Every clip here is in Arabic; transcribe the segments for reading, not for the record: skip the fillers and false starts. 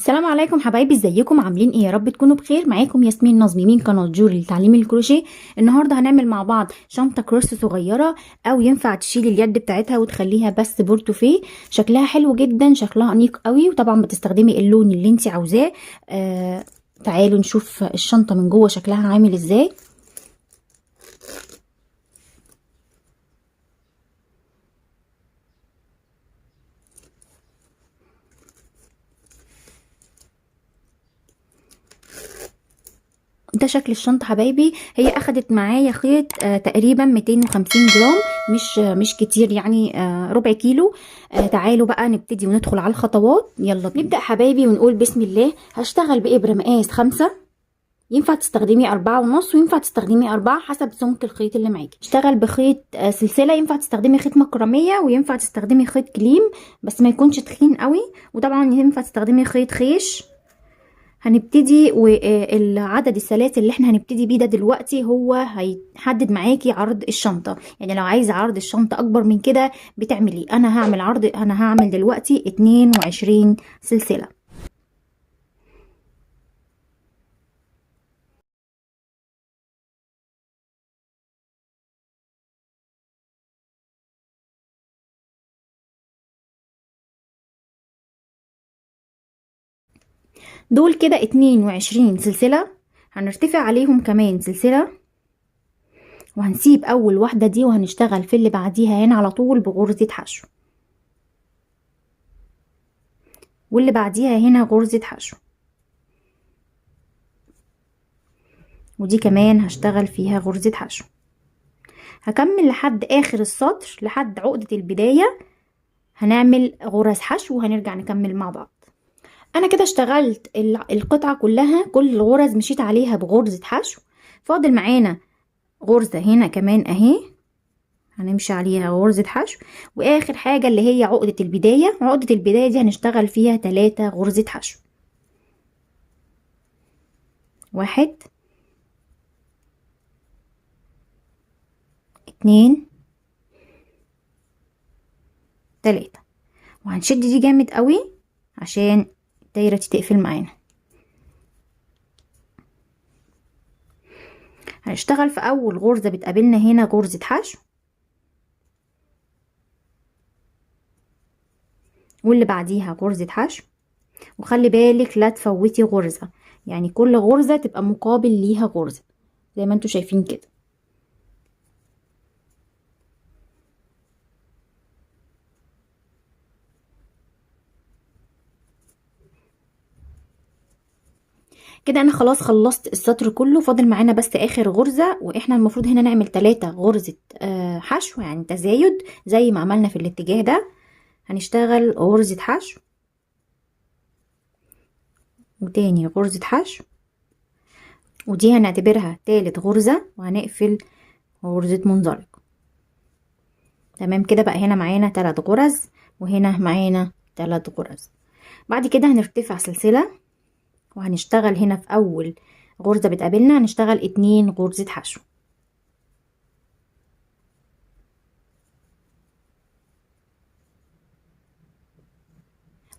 السلام عليكم حبايبي، ازيكم عاملين ايه؟ يا رب تكونوا بخير. معاكم ياسمين نظمي من قناه جوري لتعليم الكروشيه. النهارده هنعمل مع بعض شنطه كروس صغيره، او ينفع تشيل اليد بتاعتها وتخليها بس بورتوفيه. شكلها حلو جدا، شكلها انيق قوي، وطبعا بتستخدمي اللون اللي انت عاوزاه. تعالوا نشوف الشنطه من جوه شكلها عامل ازاي. ده شكل الشنطة حبايبي. هي اخدت معايا خيط تقريبا 250 جرام، مش كتير يعني، ربع كيلو. تعالوا بقى نبتدي وندخل على الخطوات. يلا نبدأ حبايبي ونقول بسم الله. هشتغل بإبرة مقاس 5، ينفع تستخدمي 4.5 وينفع تستخدمي 4 حسب سمك الخيط اللي معاكي. اشتغل بخيط سلسلة، ينفع تستخدمي خيط مكرمية وينفع تستخدمي خيط كليم بس ما يكونش تخين قوي، وطبعا ينفع تستخدمي خيط خيش. هنبتدي، والعدد السلاسل اللي احنا هنبتدي بيه ده دلوقتي هو هيحدد معاكي عرض الشنطة. يعني لو عايزة عرض الشنطة اكبر من كده بتعملي، انا هعمل دلوقتي 22 سلسلة. دول كده 22 سلسلة، هنرتفع عليهم كمان سلسلة، وهنسيب اول واحدة دي وهنشتغل في اللي بعديها هنا على طول بغرزة حشو، واللي بعديها هنا غرزة حشو، ودي كمان هشتغل فيها غرزة حشو. هكمل لحد اخر السطر، لحد عقدة البداية هنعمل غرز حشو وهنرجع نكمل مع بعض. انا كده اشتغلت القطعة كلها، كل الغرز مشيت عليها بغرزة حشو. فاضل معانا غرزة هنا كمان اهي، هنمشي عليها غرزة حشو. واخر حاجة اللي هي عقدة البداية، عقدة البداية دي هنشتغل فيها 3 غرزة حشو. 1 2 3، وهنشد دي جامد قوي عشان الدايرة تقفل معانا. هنشتغل في اول غرزة بتقابلنا هنا غرزة حشو، واللي بعديها غرزة حشو. وخلي بالك لا تفوتي غرزة، يعني كل غرزة تبقى مقابل ليها غرزة زي ما انتوا شايفين كده. كده انا خلاص خلصت السطر كله، فاضل معانا بس اخر غرزة، واحنا المفروض هنا نعمل 3 غرزة حشو، يعني تزايد زي ما عملنا في الاتجاه ده. هنشتغل غرزة حشو وتاني غرزة حشو، ودي هنعتبرها تالت غرزة، وهنقفل غرزة منزلق. تمام كده بقى هنا معانا 3 غرز وهنا معانا 3 غرز. بعد كده هنرتفع سلسلة، وهنشتغل هنا في اول غرزة بتقابلنا هنشتغل 2 غرزة حشو.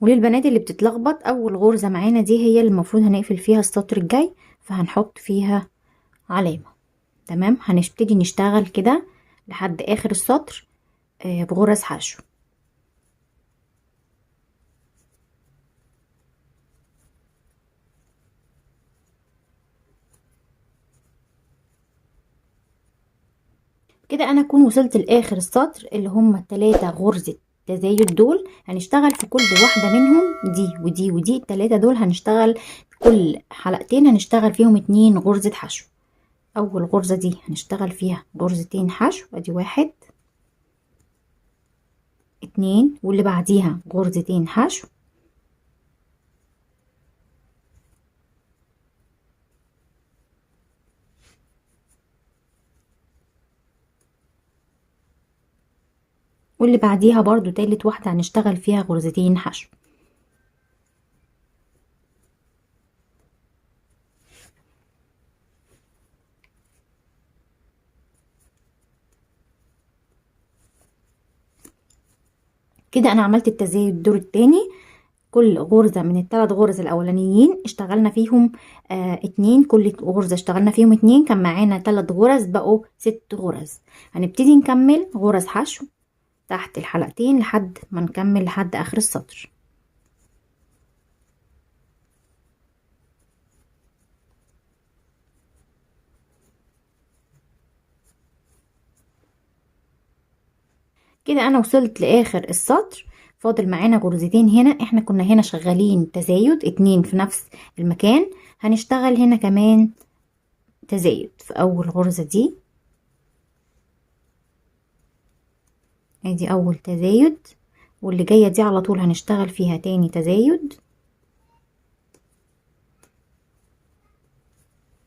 وللبنات اللي بتتلخبط، اول غرزة معانا دي هي اللي المفروض هنقفل فيها السطر الجاي، فهنحط فيها علامة. تمام، هنبتدي نشتغل كده لحد اخر السطر بغرز حشو. كده انا اكون وصلت لاخر السطر اللي هم ال3 غرزة تزايد دول. هنشتغل في كل واحدة منهم، دي ودي ودي ال3 دول هنشتغل كل حلقتين هنشتغل فيهم 2 غرزة حشو. اول غرزة دي هنشتغل فيها غرزتين حشو، ادي 1 2، واللي بعديها غرزتين حشو، واللي بعديها برضو تالت واحدة هنشتغل فيها غرزتين حشو. كده انا عملت التزايد الدور التاني، كل غرزة من الثلاث غرز الاولانيين اشتغلنا فيهم اتنين، كل غرزة اشتغلنا فيهم اتنين، كان معانا 3 غرز بقوا 6 غرز. هنبتدي نكمل غرز حشو تحت الحلقتين لحد ما نكمل لحد اخر السطر. كده انا وصلت لاخر السطر، فاضل معانا غرزتين هنا. احنا كنا هنا شغالين تزايد 2 في نفس المكان، هنشتغل هنا كمان تزايد في اول غرزة دي. ادي اول تزايد، واللي جاية دي على طول هنشتغل فيها تاني تزايد.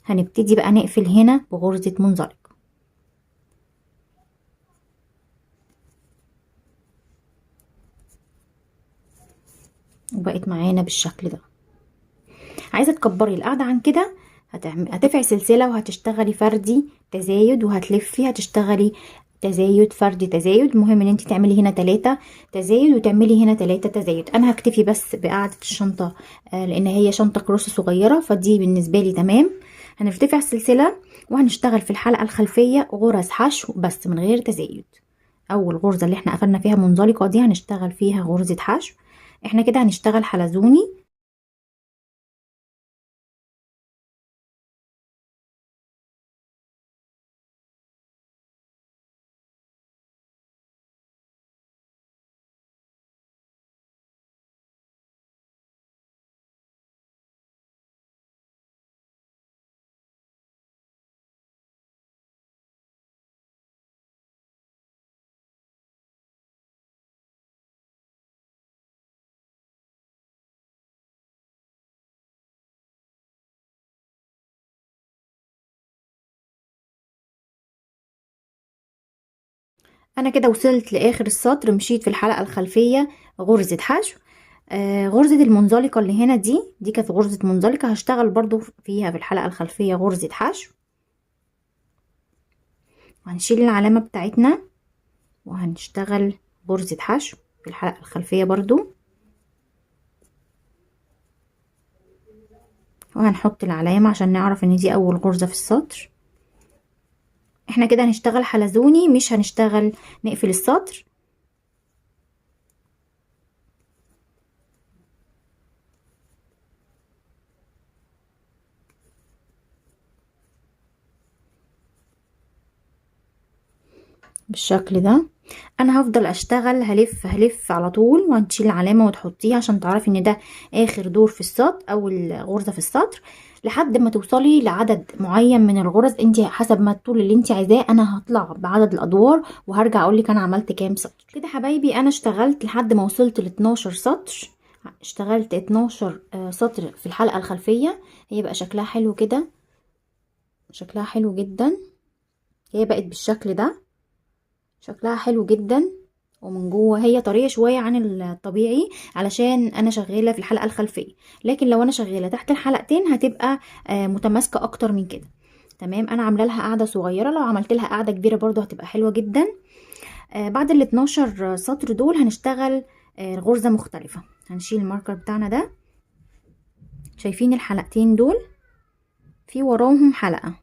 هنبتدي بقى نقفل هنا بغرزة منزلقة، وبقت معانا بالشكل ده. عايزة تكبري القاعدة عن كده هترفعي سلسلة وهتشتغلي فردي تزايد، وهتلفي هتشتغلي تزايد فردي تزايد. المهم ان انت تعملي هنا 3 تزايد وتعملي هنا 3 تزايد. انا هكتفي بس بقاعدة الشنطة لان هي شنطة كروش صغيرة، فدي بالنسبة لي تمام. هنرتفع السلسلة وهنشتغل في الحلقة الخلفية غرز حشو بس من غير تزايد. اول غرزة اللي احنا قفلنا فيها منزلقة دي هنشتغل فيها غرزة حشو. احنا كده هنشتغل حلزوني. انا كده وصلت لاخر السطر، مشيت في الحلقة الخلفية غرزة حشو. غرزة المنزلقة اللي هنا دي كانت غرزة منزلقة، هشتغل برضو فيها في الحلقة الخلفية غرزة حشو. وهنشيل العلامة بتاعتنا وهنشتغل غرزة حشو في الحلقة الخلفية برضو، وهنحط العلامة عشان نعرف ان دي اول غرزة في السطر. احنا كده هنشتغل حلزوني، مش هنشتغل نقفل السطر. بالشكل ده انا هفضل اشتغل هلف على طول، وهنشيل العلامة وتحطيها عشان تعرفي ان ده اخر دور في السطر، اول غرزة في السطر، لحد ما توصلي لعدد معين من الغرز انت حسب ما الطول اللي انت عايزاه. انا هطلع بعدد الادوار وهرجع اقولك انا عملت كام سطر. كده حبايبي انا اشتغلت لحد ما وصلت ل 12 سطر. اشتغلت 12 سطر في الحلقة الخلفية. هي بقى شكلها حلو كده، شكلها حلو جدا. هي بقت بالشكل ده، شكلها حلو جدا. ومن جوه هي طريه شويه عن الطبيعي علشان انا شغاله في الحلقه الخلفيه، لكن لو انا شغاله تحت الحلقتين هتبقى متماسكه اكتر من كده. تمام. انا عامله لها قاعده صغيره، لو عملت لها قاعده كبيره برضو هتبقى حلوه جدا. بعد ال 12 سطر دول هنشتغل غرزه مختلفه. هنشيل الماركر بتاعنا ده. شايفين الحلقتين دول في وراهم حلقه،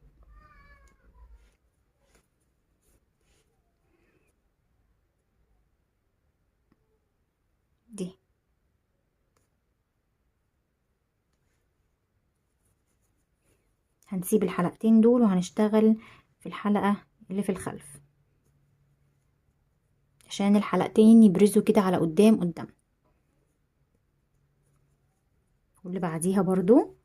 دي هنسيب الحلقتين دول وهنشتغل في الحلقه اللي في الخلف عشان الحلقتين يبرزوا كده على قدام. واللي بعديها برضو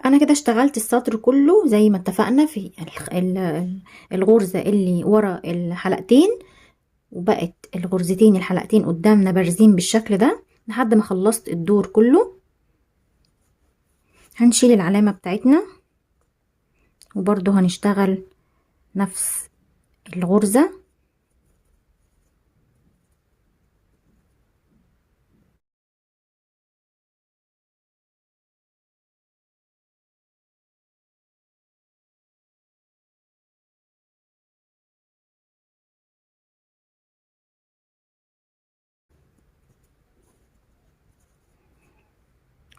انا كده اشتغلت السطر كله زي ما اتفقنا في الغرزة اللي ورا الحلقتين، وبقت الغرزتين الحلقتين قدامنا بارزين بالشكل ده لحد ما خلصت الدور كله. هنشيل العلامة بتاعتنا وبرضو هنشتغل نفس الغرزة.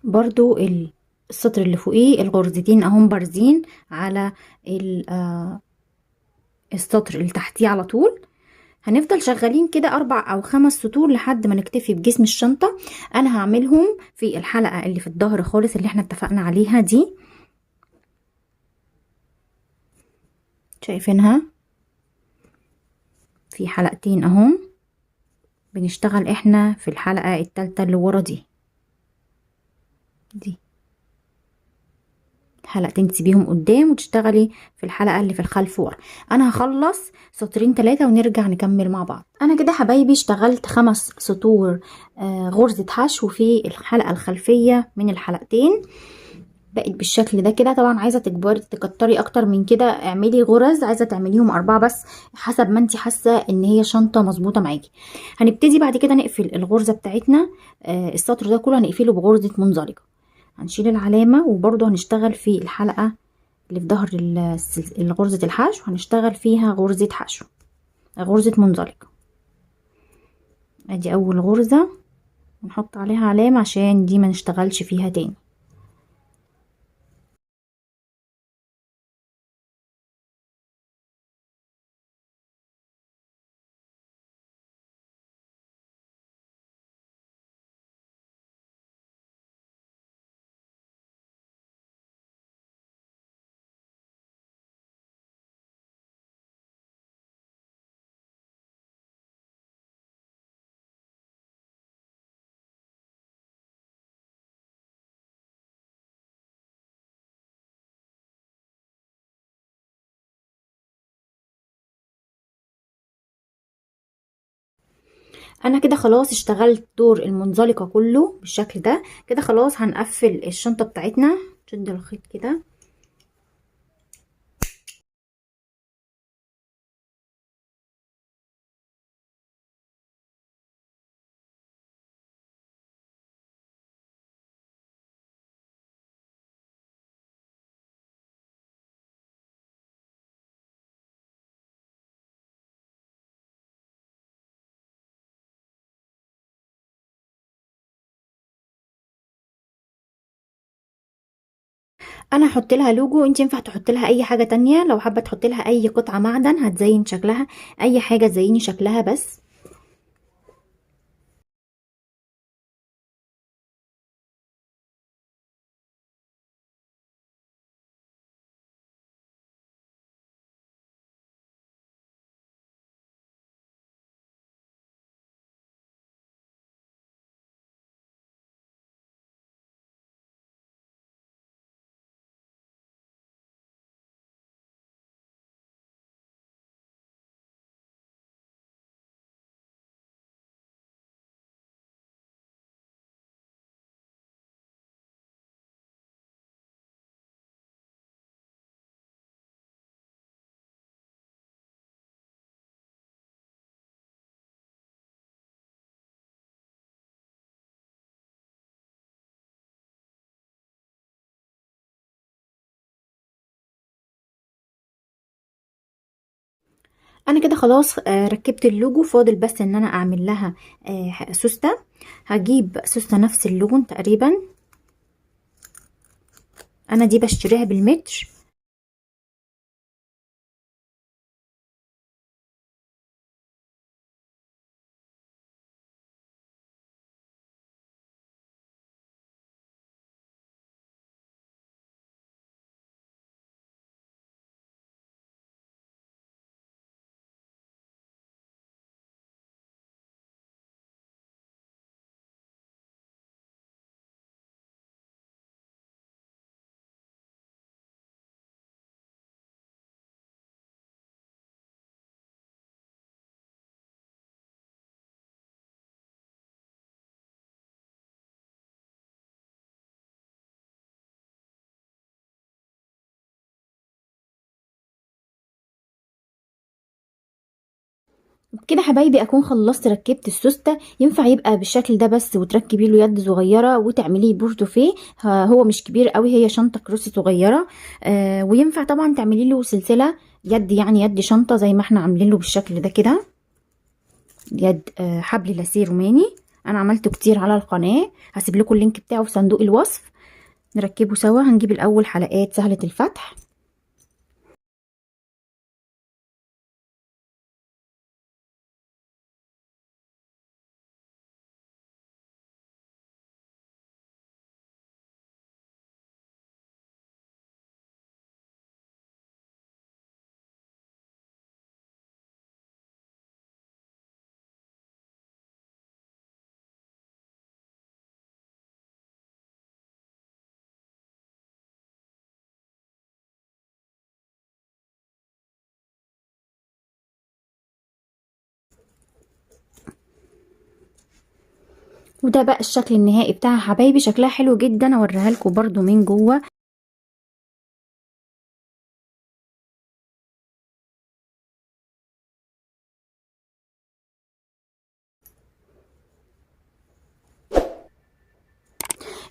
برضو السطر اللي فوقيه الغرزتين اهم بارزين على السطر اللي تحتيه على طول. هنفضل شغالين كده 4 أو 5 سطور لحد ما نكتفي بجسم الشنطة. انا هعملهم في الحلقة اللي في الظهر خالص اللي احنا اتفقنا عليها دي، شايفينها في حلقتين اهم. بنشتغل احنا في الحلقة التالتة اللي ورا دي حلقتين تسيبيهم قدام وتشتغلي في الحلقة اللي في الخلف ورا. انا هخلص سطرين 3 ونرجع نكمل مع بعض. انا كده حبايبي اشتغلت 5 سطور غرزة حشو في الحلقة الخلفية من الحلقتين، بقت بالشكل ده كده. طبعا عايزه تكبري تكتري اكتر من كده اعملي غرز، عايزه تعمليهم 4 بس حسب ما انت حاسه ان هي شنطه مظبوطه معاكي. هنبتدي بعد كده نقفل الغرزه بتاعتنا. السطر ده كله هنقفله بغرزه منزلقه. هنشيل العلامه وبرده هنشتغل في الحلقه اللي في ظهر غرزه الحشو، هنشتغل فيها غرزه حشو غرزه منزلقه. ادي اول غرزه ونحط عليها علامه عشان دي ما نشتغلش فيها تاني. انا كده خلاص اشتغلت دور المنزلقه كله بالشكل ده كده. خلاص هنقفل الشنطه بتاعتنا. شد الخيط كده. انا هحط لها لوجو، انت ينفع تحط لها اي حاجه تانية لو حابه تحط لها اي قطعه معدن هتزين شكلها، اي حاجه تزيني شكلها بس. انا كده خلاص ركبت اللوجو، فاضل بس ان انا اعمل لها سوسته. هجيب سوسته نفس اللون تقريبا، انا دي بشتريها بالمتر. كده حبايبي اكون خلصت ركبت السوسته. ينفع يبقى بالشكل ده بس وتركبي له يد صغيره وتعمليه بورتوفيه. هو مش كبير قوي، هي شنطه كروسي صغيره. وينفع طبعا تعملي له سلسله يد، يعني يد شنطه زي ما احنا عاملين له بالشكل ده كده. يد حبل لاسيه روماني. انا عملته كتير على القناه، هسيب لكم اللينك بتاعه في صندوق الوصف. نركبه سوا. هنجيب الاول حلقات سهله الفتح. وده بقى الشكل النهائي بتاعها حبايبي، شكلها حلو جدا. اوريها لكم برده من جوه.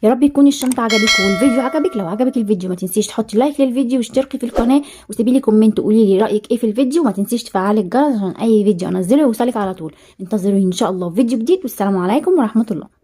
يا رب يكون الشنطه عجبك والفيديو عجبك. لو عجبك الفيديو ما تنسيش تحطي لايك للفيديو واشتركي في القناه وسيبي لي كومنت قولي لي رايك ايه في الفيديو. وما تنسيش تفعلي الجرس عشان اي فيديو انزله يوصلك على طول. انتظروني ان شاء الله في فيديو جديد، والسلام عليكم ورحمه الله.